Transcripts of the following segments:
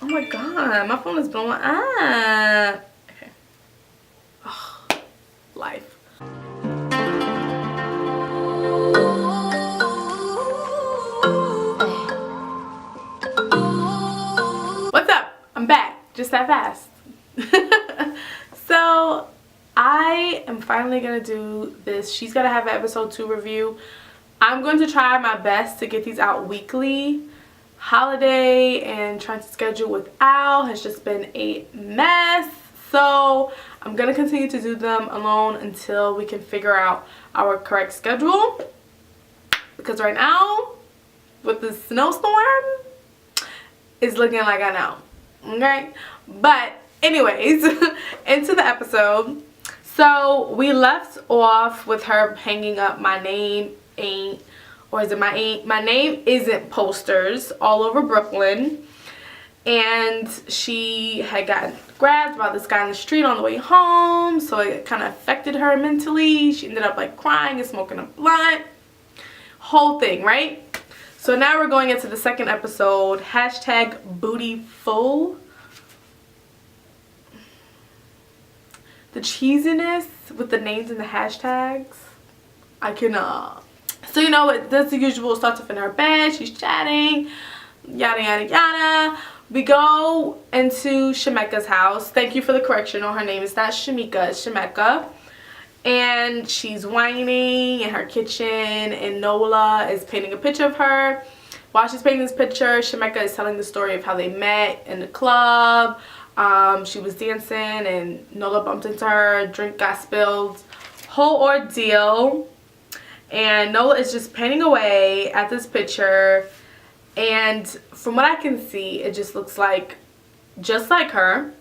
Oh my god, my phone is blowing up. Okay. Oh, life. What's up? I'm back. Just that fast. So I am finally gonna do this. She's gonna have an episode 2 review. I'm going to try my best to get these out weekly. Holiday and trying to schedule with Al has just been a mess. So I'm gonna continue to do them alone until we can figure out our correct schedule. Because right now, with the snowstorm, it's looking like I know. Okay? But anyways, into the episode. So we left off with her hanging up my name ain't, or is it my name isn't posters all over Brooklyn. And she had gotten grabbed by this guy on the street on the way home, so it kind of affected her mentally. She ended up like crying and smoking a blunt. Whole thing, right? So now we're going into the second episode. Hashtag booty full. The cheesiness with the names and the hashtags. I cannot. So you know, it does the usual. Starts off in her bed. She's chatting. Yada yada yada. We go into Shemeka's house. Thank you for the correction on her name. It's not Shamika, it's Shemeka. And she's whining in her kitchen, and Nola is painting a picture of her. While she's painting this picture, Shemeka is telling the story of how they met in the club. She was dancing and Nola bumped into her, drink got spilled, whole ordeal. And Nola is just painting away at this picture, and from what I can see, it just looks like just like her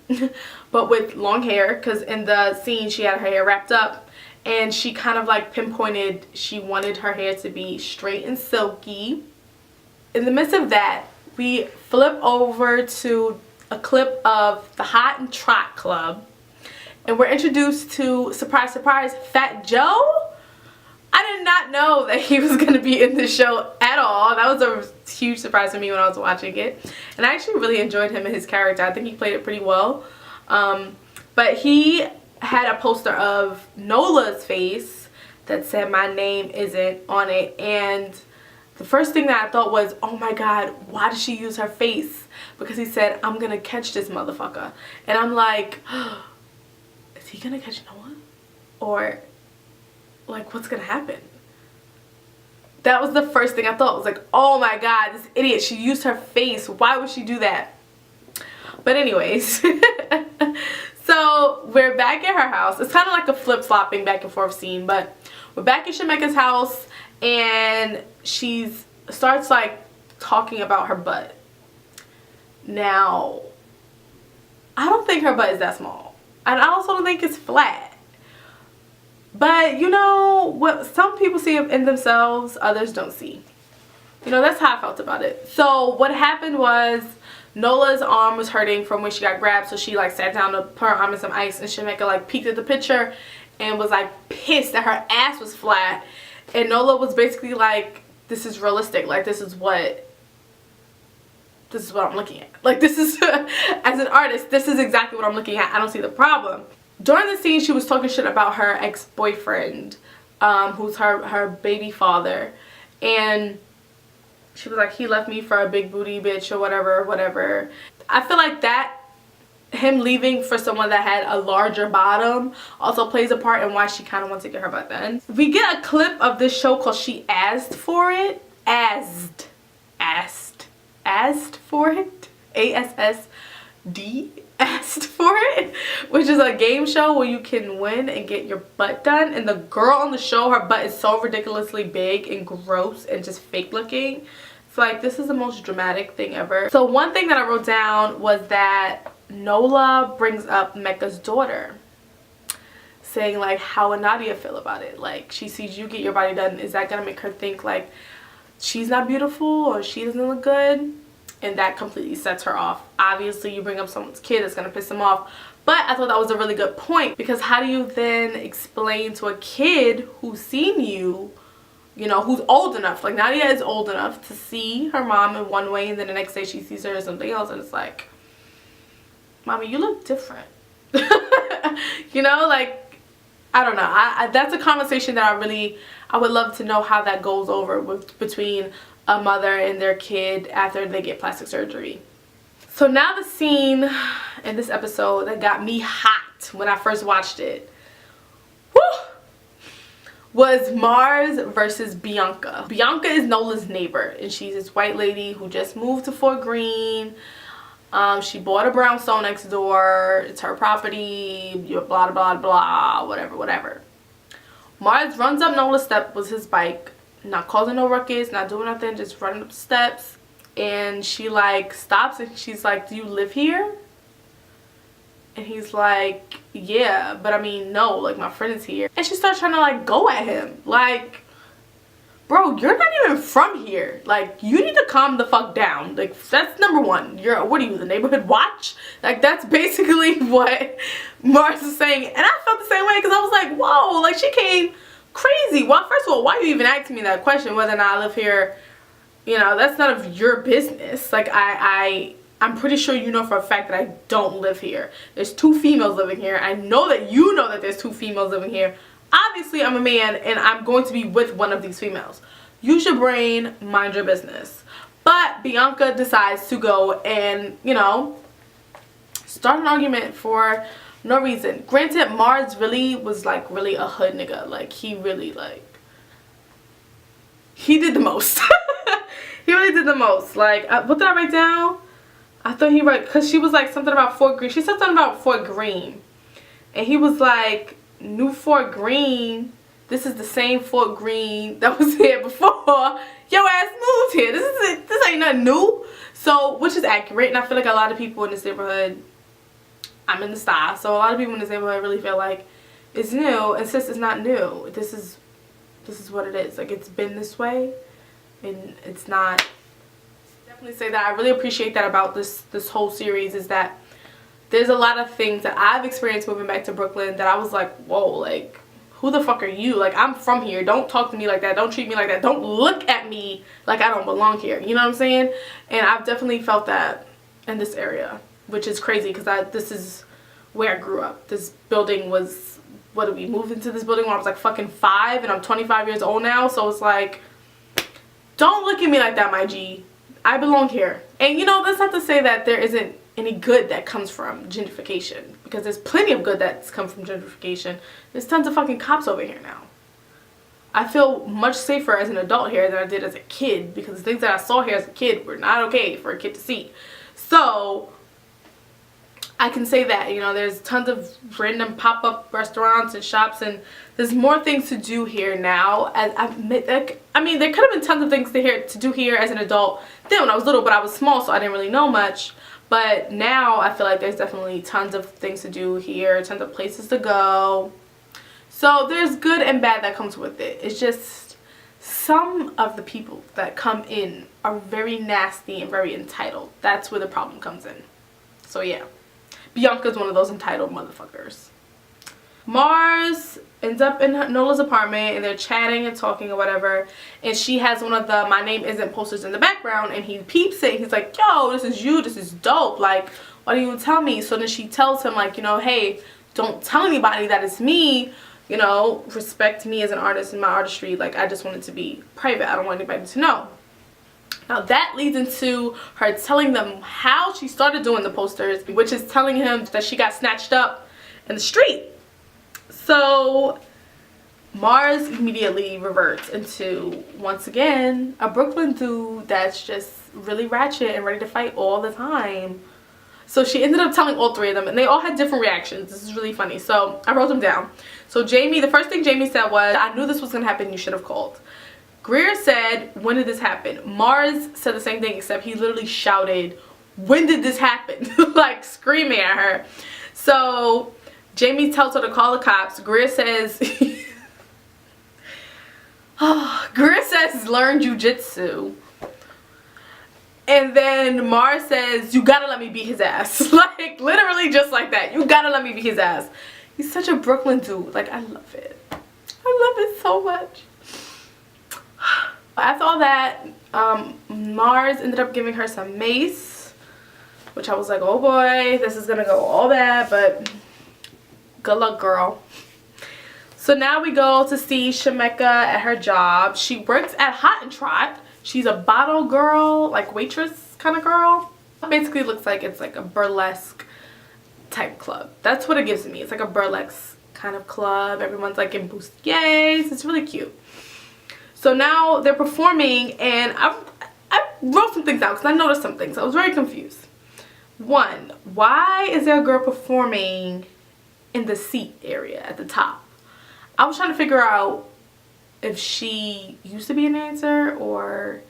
but with long hair, because in the scene she had her hair wrapped up, and she kind of like pinpointed she wanted her hair to be straight and silky. In the midst of that, we flip over to a clip of the Hot and Trot Club, and we're introduced to, surprise surprise, Fat Joe. I did not know that he was going to be in the show at all. That was a huge surprise for me when I was watching it. And I actually really enjoyed him and his character. I think he played it pretty well. But he had a poster of Nola's face that said my name isn't on it. And the first thing that I thought was, oh my god, why did she use her face? Because he said, I'm going to catch this motherfucker. And I'm like, is he going to catch Nola? Or like, what's gonna happen? That was the first thing I thought. Was like, oh my god, this idiot, she used her face. Why would she do that? But anyways, so we're back at her house. It's kind of like a flip-flopping back and forth scene, but we're back at Shemeka's house, and she starts like talking about her butt. Now, I don't think her butt is that small, and I also don't think it's flat. But you know what, some people see in themselves, others don't see. You know, that's how I felt about it. So what happened was, Nola's arm was hurting from when she got grabbed, so she like sat down to put her arm in some ice, and Shemeka like peeked at the picture and was like pissed that her ass was flat. And Nola was basically like, this is realistic, like this is what I'm looking at. Like, this is as an artist, this is exactly what I'm looking at. I don't see the problem. During the scene, she was talking shit about her ex-boyfriend, who's her baby father, and she was like, he left me for a big booty bitch or whatever. I feel like that, him leaving for someone that had a larger bottom, also plays a part in why she kind of wants to get her butt done. We get a clip of this show called She Asked For It. Asked for it. A-S-S-D. Asked for it, which is a game show where you can win and get your butt done. And the girl on the show, her butt is so ridiculously big and gross and just fake looking. It's like, this is the most dramatic thing ever. So one thing that I wrote down was that Nola brings up Mecca's daughter, saying like, how would Nadia feel about it? Like, she sees you get your body done, is that gonna make her think like she's not beautiful or she doesn't look good? And that completely sets her off. Obviously, you bring up someone's kid, it's gonna piss them off. But I thought that was a really good point, because how do you then explain to a kid who's seen you, you know, who's old enough, like Nadia is old enough to see her mom in one way, and then the next day she sees her as something else, and it's like, mommy, you look different. You know, like, I don't know. That's a conversation that I would love to know how that goes over between a mother and their kid after they get plastic surgery. So now the scene in this episode that got me hot when I first watched it, woo, was Mars versus Bianca. Bianca is Nola's neighbor, and she's this white lady who just moved to Fort Greene. She bought a brownstone next door. It's her property. Blah, blah, blah, whatever. Mars runs up Nola's step with his bike, not causing no ruckus, not doing nothing, just running up the steps. And she like stops and she's like, do you live here? And he's like, yeah, but I mean, no, like my friend is here. And she starts trying to like go at him. Like, bro, you're not even from here. Like, you need to calm the fuck down. Like, that's number one. What are you, the neighborhood watch? Like, that's basically what Mars is saying. And I felt the same way because I was like, whoa, like she came crazy. Well, first of all, why are you even asking me that question whether or not I live here? You know, that's none of your business. Like, I'm pretty sure you know for a fact that I don't live here. There's 2 females living here. I know that you know that there's 2 females living here. Obviously, I'm a man and I'm going to be with one of these females. Use your brain, mind your business. But Bianca decides to go and, you know, start an argument for no reason. Granted, Mars really was like really a hood nigga. Like, he really like, he did the most. He really did the most. Like, what did I write down? I thought he wrote, because she was like something about Fort Greene. She said something about Fort Greene. And he was like, New Fort Greene, this is the same Fort Greene that was here before your ass moved here. This ain't nothing new. So, which is accurate. And I feel like a lot of people in this neighborhood, I'm in the style, so a lot of people in this neighborhood really feel like it's new. And sis, it's not new. This is what it is. Like, it's been this way. And it's not. Definitely say that I really appreciate that about this whole series, is that there's a lot of things that I've experienced moving back to Brooklyn that I was like, whoa, like, who the fuck are you? Like, I'm from here. Don't talk to me like that. Don't treat me like that. Don't look at me like I don't belong here. You know what I'm saying? And I've definitely felt that in this area, which is crazy because this is where I grew up. This building was, what did we move into this building when I was like fucking 5 and I'm 25 years old now. So it's like, don't look at me like that, my G. I belong here. And you know, that's not to say that there isn't any good that comes from gentrification, because there's plenty of good that's come from gentrification. There's tons of fucking cops over here now. I feel much safer as an adult here than I did as a kid, because the things that I saw here as a kid were not okay for a kid to see. So I can say that, you know, there's tons of random pop-up restaurants and shops, and there's more things to do here now. I mean, there could have been tons of things to do here as an adult then when I was little, but I was small, so I didn't really know much. But now I feel like there's definitely tons of things to do here, tons of places to go. So there's good and bad that comes with it. It's just some of the people that come in are very nasty and very entitled. That's where the problem comes in. So yeah, Bianca's one of those entitled motherfuckers. Mars ends up in Nola's apartment and they're chatting and talking or whatever, and she has one of the "my name isn't" posters in the background, and he peeps it. He's like, yo, this is you, this is dope, like, why do you tell me? So then she tells him, like, you know, hey, don't tell anybody that it's me, you know, respect me as an artist and my artistry, like, I just want it to be private, I don't want anybody to know. Now that leads into her telling them how she started doing the posters, which is telling him that she got snatched up in the street. So Mars immediately reverts into, once again, a Brooklyn dude that's just really ratchet and ready to fight all the time. So she ended up telling all 3 of them, and they all had different reactions. This is really funny. So I wrote them down. So Jamie, the first thing Jamie said was, I knew this was going to happen, you should have called. Greer said, when did this happen? Mars said the same thing, except he literally shouted, when did this happen? Like, screaming at her. So Jamie tells her to call the cops. Greer says, Greer says learn jujitsu. And then Mars says, you gotta let me beat his ass. Like, literally just like that. You gotta let me beat his ass. He's such a Brooklyn dude. Like, I love it. I love it so much. After all that, Mars ended up giving her some mace, which I was like, oh boy, this is gonna go all bad, but good luck, girl. So now we go to see Shemeka at her job. She works at Hot and Trot. She's a bottle girl, like waitress kind of girl. It basically looks like it's like a burlesque type club. That's what it gives me. It's like a burlesque kind of club. Everyone's like in bustiers. It's really cute. So now they're performing, and I wrote some things out because I noticed some things. I was very confused. One, why is there a girl performing in the seat area at the top? I was trying to figure out if she used to be a dancer or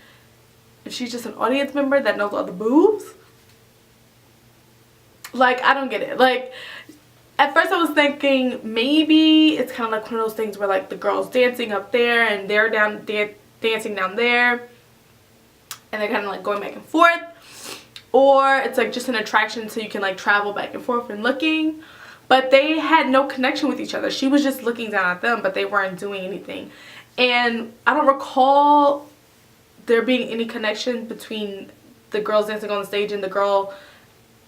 if she's just an audience member that knows all the moves. Like, I don't get it. Like, at first I was thinking maybe it's kind of like one of those things where like the girl's dancing up there and they're dancing down there, and they're kind of like going back and forth, or it's like just an attraction so you can like travel back and forth and looking. But they had no connection with each other. She was just looking down at them, but they weren't doing anything. And I don't recall there being any connection between the girls dancing on the stage and the girl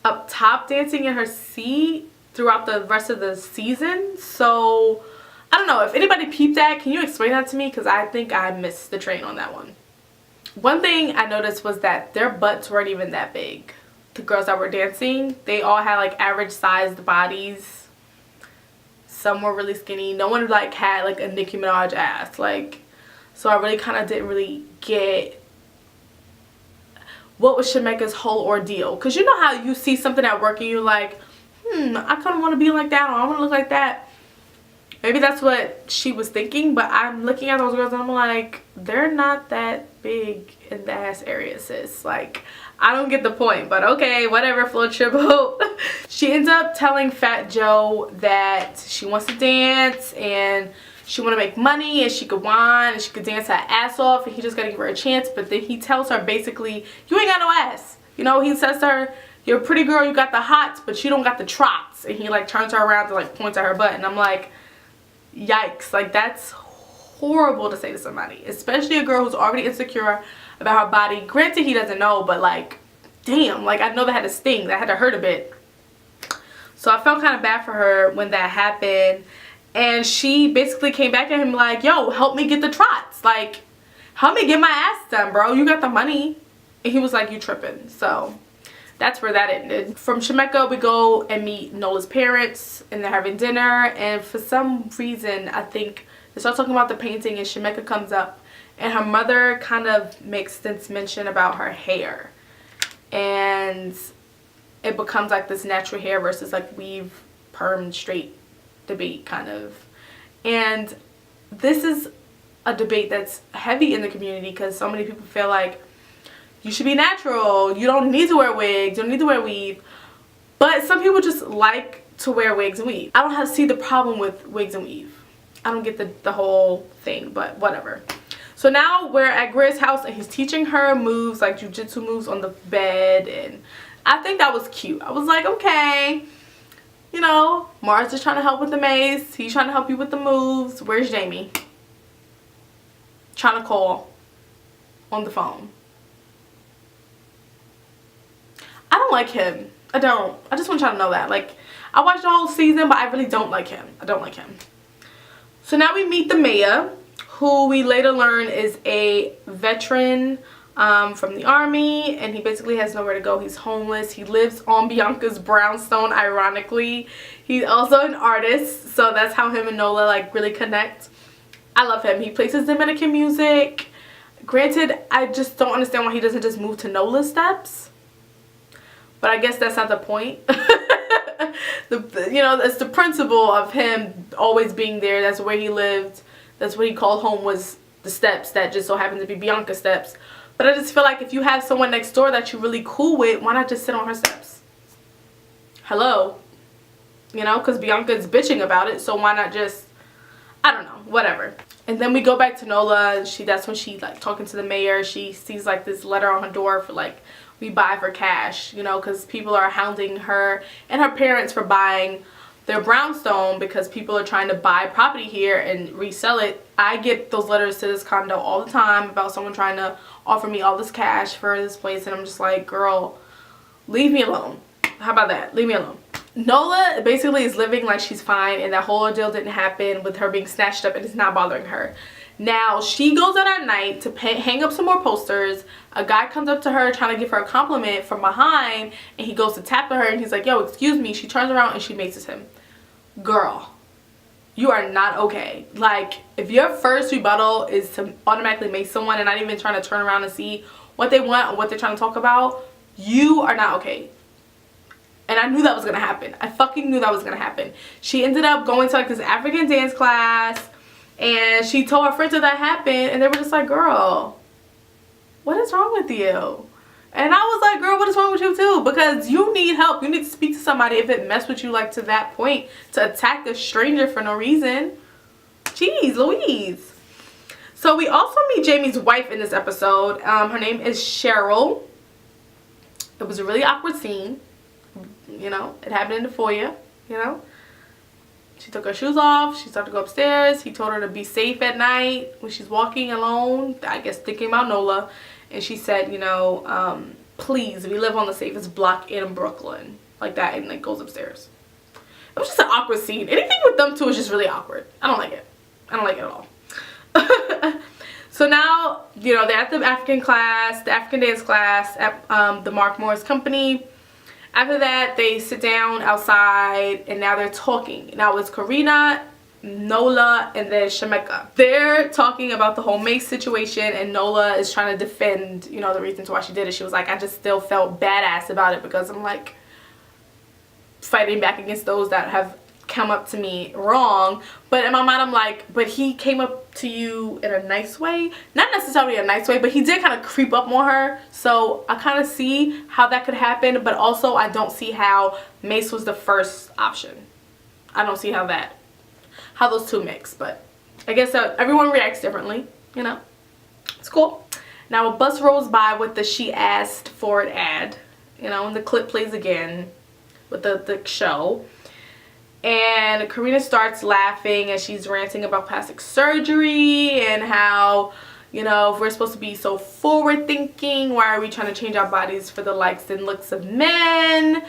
up top dancing in her seat throughout the rest of the season. So I don't know. If anybody peeped that, can you explain that to me? Because I think I missed the train on that one. One thing I noticed was that their butts weren't even that big. The girls that were dancing, they all had like average sized bodies. Some were really skinny. No one like had like a Nicki Minaj ass. Like, so I really kind of didn't really get what was Shemeka's whole ordeal. Because you know how you see something at work and you're like, I kind of want to be like that, or I want to look like that. Maybe that's what she was thinking, but I'm looking at those girls and I'm like, they're not that big in the ass area, sis. Like, I don't get the point, but okay, whatever, float your boat. She ends up telling Fat Joe that she wants to dance and she want to make money and she could whine and she could dance her ass off, and he just got to give her a chance. But then he tells her basically, you ain't got no ass. You know, he says to her, you're a pretty girl, you got the hots, but you don't got the trots. And he like turns her around to like point at her butt, and I'm like, yikes. Like, that's horrible to say to somebody, especially a girl who's already insecure about her body. Granted, he doesn't know, but like, damn, like, I know that had to sting, that had to hurt a bit. So I felt kind of bad for her when that happened, and she basically came back at him like, yo, help me get the trots, like, help me get my ass done, bro, you got the money. And he was like, you tripping. So that's where that ended. From Shemeka, we go and meet Nola's parents, and they're having dinner, and for some reason, I think they start talking about the painting, and Shemeka comes up, and her mother kind of makes this mention about her hair, and it becomes like this natural hair versus like weave, perm, straight debate kind of. And this is a debate that's heavy in the community because so many people feel like you should be natural, you don't need to wear wigs, you don't need to wear weave. But some people just like to wear wigs and weave. I don't see the problem with wigs and weave. I don't get the whole thing, but whatever. So now we're at Greer's house and he's teaching her moves, like jujitsu moves on the bed, and I think that was cute. I was like, okay, you know, Mars is trying to help with the mace, he's trying to help you with the moves. Where's Jamie? Trying to call on the phone. I don't like him. I don't. I just want y'all to know that. Like, I watched the whole season, but I really don't like him. I don't like him. So now we meet the mayor, who we later learn is a veteran from the army, and he basically has nowhere to go. He's homeless. He lives on Bianca's brownstone, ironically. He's also an artist, so that's how him and Nola like really connect. I love him. He plays his Dominican music. Granted, I just don't understand why he doesn't just move to Nola's steps. But I guess that's not the point. You know, that's the principle of him always being there. That's where he lived. That's what he called home, was the steps that just so happened to be Bianca's steps. But I just feel like if you have someone next door that you're really cool with, why not just sit on her steps? Hello? You know, because Bianca is bitching about it, so why not just, I don't know, whatever. And then we go back to Nola, and that's when she like talking to the mayor. She sees like this letter on her door for like, we buy for cash, you know, because people are hounding her and her parents for buying their brownstone because people are trying to buy property here and resell it. I get those letters to this condo all the time about someone trying to offer me all this cash for this place, and I'm just like, girl, Leave me alone. How about that? Leave me alone. Nola basically is living like she's fine and that whole ordeal didn't happen with her being snatched up and it's not bothering her. Now she goes out at night to hang up some more posters. A guy comes up to her trying to give her a compliment from behind and he goes to tap her and he's like, yo, excuse me. She turns around and she maces him. Girl, you are not okay. Like, if your first rebuttal is to automatically mace someone and not even trying to turn around and see what they want or what they're trying to talk about, you are not okay. And I knew that was gonna happen. I fucking knew that was gonna happen. She ended up going to like this African dance class and she told her friends that happened and they were just like, girl, what is wrong with you? And I was like, girl, what is wrong with you too? Because you need help. You need to speak to somebody if it messed with you like to that point to attack a stranger for no reason. Jeez Louise. So we also meet Jamie's wife in this episode. Her name is Cheryl. It was a really awkward scene. You know, it happened in the foyer, you know. She took her shoes off. She started to go upstairs. He told her to be safe at night when she's walking alone, I guess thinking about Nola. And she said, you know, please, we live on the safest block in Brooklyn. Like that, and like goes upstairs. It was just an awkward scene. Anything with them two is just really awkward. I don't like it. I don't like it at all. So now, you know, they're at the African class, the African dance class at the Mark Morris Company. After that, they sit down outside and now they're talking. Now it's Karina, Nola, and then Shemeka. They're talking about the whole Mace situation and Nola is trying to defend, you know, the reasons why she did it. She was like, I just still felt badass about it because I'm like fighting back against those that have come up to me wrong. But in my mind I'm like, but he came up to you in a nice way, not necessarily a nice way, but he did kind of creep up on her. So I kind of see how that could happen, but also I don't see how Mace was the first option. I don't see how those two mix, but I guess everyone reacts differently, you know. It's cool. Now a bus rolls by with the She Asked For It ad, you know, and the clip plays again with the show. And Karina starts laughing as she's ranting about plastic surgery and how, you know, if we're supposed to be so forward thinking, why are we trying to change our bodies for the likes and looks of men?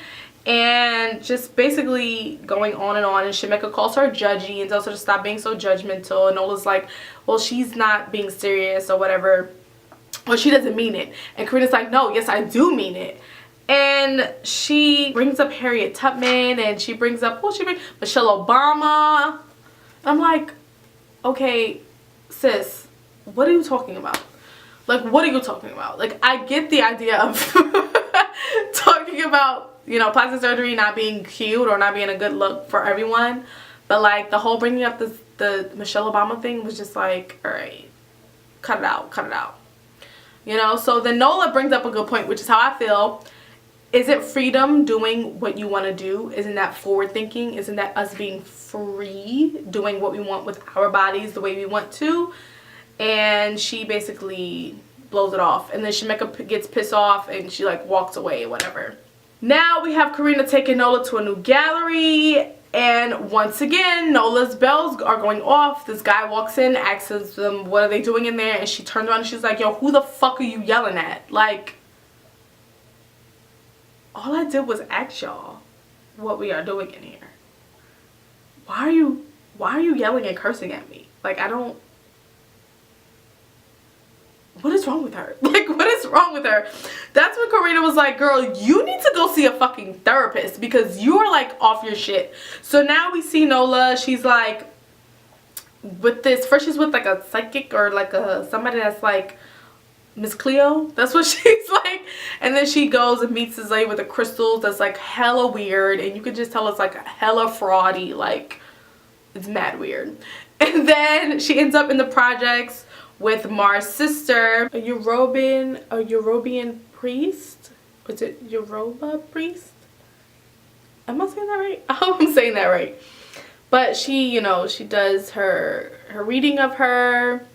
And just basically going on and on. And Shemeka calls her judgy and tells her to stop being so judgmental. And Nola's like, well, she's not being serious or whatever. Or she doesn't mean it. And Karina's like, no, yes, I do mean it. And she brings up Harriet Tubman and she brings up, well, she brings Michelle Obama. I'm like, okay, sis, what are you talking about? Like, what are you talking about? Like, I get the idea of talking about, you know, plastic surgery not being cute or not being a good look for everyone. But, like, the whole bringing up the Michelle Obama thing was just like, all right, cut it out, cut it out. You know, so then Nola brings up a good point, which is how I feel. Isn't freedom doing what you want to do? Isn't that forward thinking? Isn't that us being free, doing what we want with our bodies the way we want to? And she basically blows it off. And then Shemeka gets pissed off and she like walks away or whatever. Now we have Karina taking Nola to a new gallery. And once again, Nola's bells are going off. This guy walks in, asks them what are they doing in there. And she turns around and she's like, yo, who the fuck are you yelling at? Like, all I did was ask y'all what we are doing in here. Why are you yelling and cursing at me? Like, I don't, what is wrong with her? Like, what is wrong with her? That's when Karina was like, girl, you need to go see a fucking therapist because you are like off your shit. So now we see Nola, she's like with this, first she's with like a psychic or like somebody that's like Miss Cleo, that's what she's like. And then she goes and meets this lady with the crystals that's like hella weird, and you could just tell it's like hella fraudy, like it's mad weird. And then she ends up in the projects with Mars' sister, a Yorubian priest. Was it Yoruba priest? Am I saying that right? I hope I'm saying that right. But she, you know, she does her reading of her.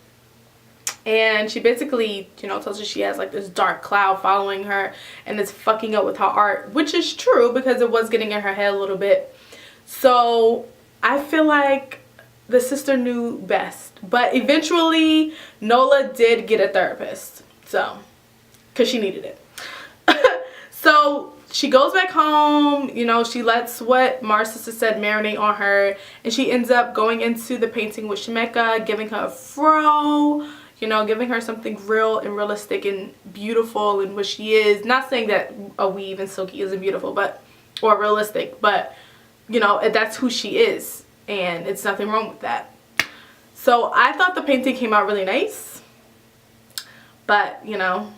And she basically, you know, tells her she has like this dark cloud following her and it's fucking up with her art, which is true because it was getting in her head a little bit. So I feel like the sister knew best. But eventually Nola did get a therapist. So, because she needed it. So she goes back home, you know, she lets what Mars' sister said marinate on her, and she ends up going into the painting with Shemeka, giving her a fro, you know, giving her something real and realistic and beautiful and what she is. Not saying that a weave and silky isn't beautiful, but, or realistic, but, you know, that's who she is, and it's nothing wrong with that. So I thought the painting came out really nice, but, you know,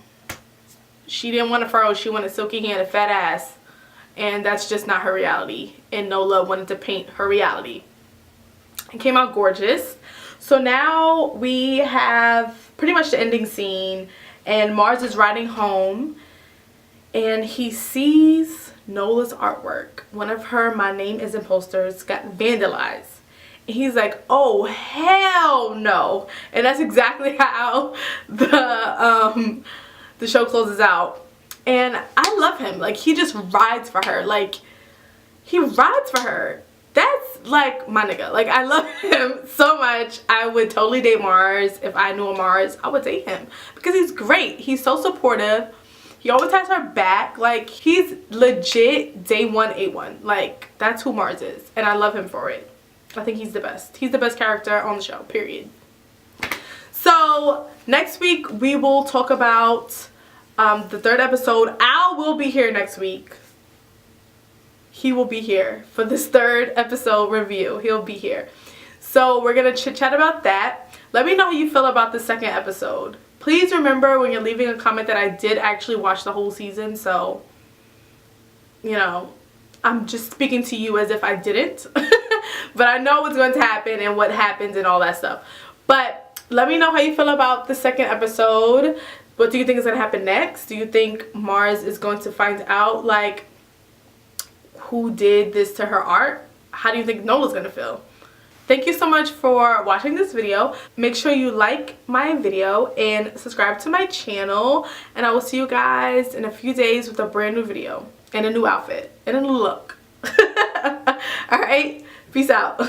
she didn't want a fro, she wanted silky hair and a fat ass, and that's just not her reality, and Nola wanted to paint her reality. It came out gorgeous. So now we have pretty much the ending scene, and Mars is riding home, and he sees Nola's artwork. One of her My Name Isn't posters got vandalized. And he's like, oh hell no. And that's exactly how the show closes out. And I love him. Like, he just rides for her. Like, he rides for her. That's like my nigga. Like, I love him so much. I would totally date Mars. If I knew a Mars, I would date him because he's great. He's so supportive. He always has her back. Like, he's legit day one A1. Like, that's who Mars is, and I love him for it. I think he's the best. He's the best character on the show, period. So next week we will talk about the 3rd episode. Al will be here next week. He will be here for this 3rd episode review. He'll be here. So we're going to chit chat about that. Let me know how you feel about the 2nd episode. Please remember when you're leaving a comment that I did actually watch the whole season. So, you know, I'm just speaking to you as if I didn't. But I know what's going to happen and what happens and all that stuff. But let me know how you feel about the 2nd episode. What do you think is going to happen next? Do you think Mars is going to find out, like, who did this to her art? How do you think Nola's gonna feel? Thank you so much for watching this video. Make sure you like my video and subscribe to my channel, and I will see you guys in a few days with a brand new video and a new outfit and a new look. All right, peace out.